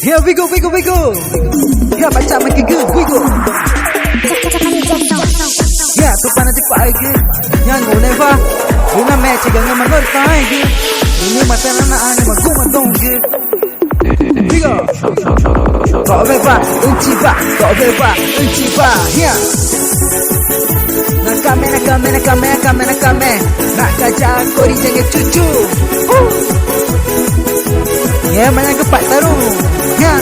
Here we go, we go, we go. Ya baca makin good, we go. Ya tu panas di pagi, yang go never. Una match yang menurut pagi. Ini masalah na ani maguma dongge. We go. Kau beba, unciba, kau beba, unciba. Ya. Nakame. Nakaja kori jangan cucu. Ya mana kepak taruh. Ya.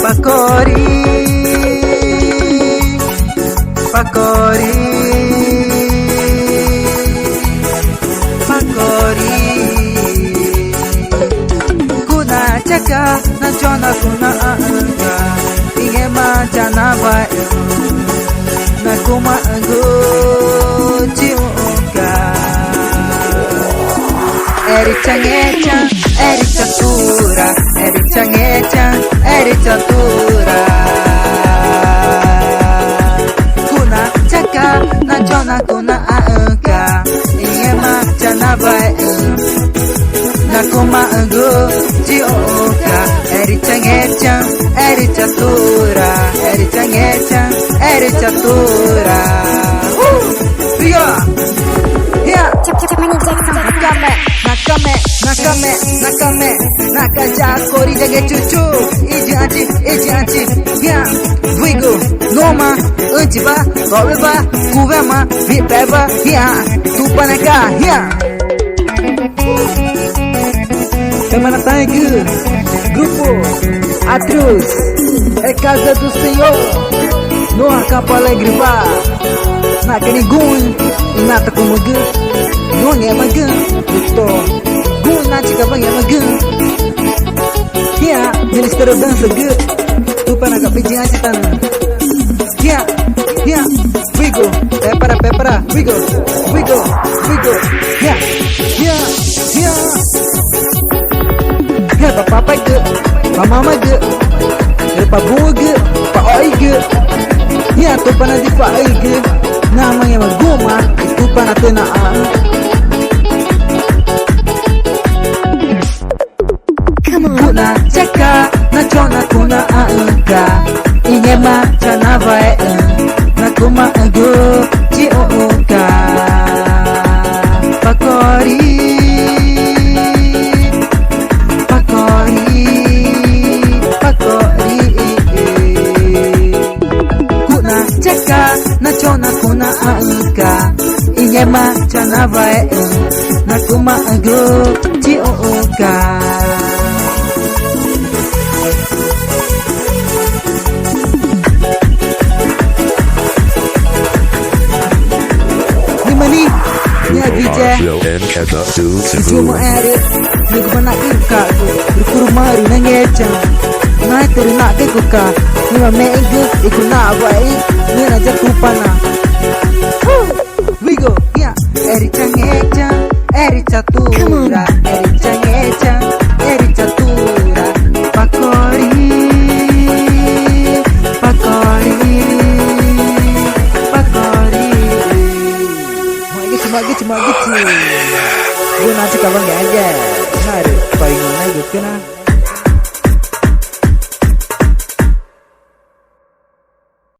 Pakori. Kuna chaka na chona kuna anga. Inge majana bae. Na kuma ango ciuka. Eri catura. Kuna chaka na chona kuna anga. Inge majana bae. Na kuma ango ciuka. Eri catura. Yeah. Nakame. Nakaja kori jage cucu. Iji anci. Yeah. Wigo. Noma. Unciba. Kobeba. Kuvema. Vipeba. Yeah. Tupaneka. Yeah. Semana Tiger. Grupo Atrus. É casa do Senhor. No Campo Alegre Bar. Na Canigun. Nata como gu. Não é magan. Estou. Gun na chica bang é magan. Yeah. Ministério dança gu. Tu para capidinha citana. Yeah. We go. Pepara. We go. Yeah. Yeah, papa ge. Mama ge. Pa buge, pa oige. Ya tu pana di pa oige. Namanya maguma, itu pana tena a. Kuna cheka, na chona kuna angka. Inyema chana vae. Na kuma ago, ji oka. Pakori. Nachona kuna angka inyema chana vae nakuma ago chioka. Nimani nya DJ cuma ere nego manakin ka berkuru mari nangecha na terina ke kuka nima mege ikuna vai nina jatupana. We go, yeah. Eri catura. Pakori. Cuma gitu. Gue nanti kapan gak aja. Nah, paling mana gitu kan?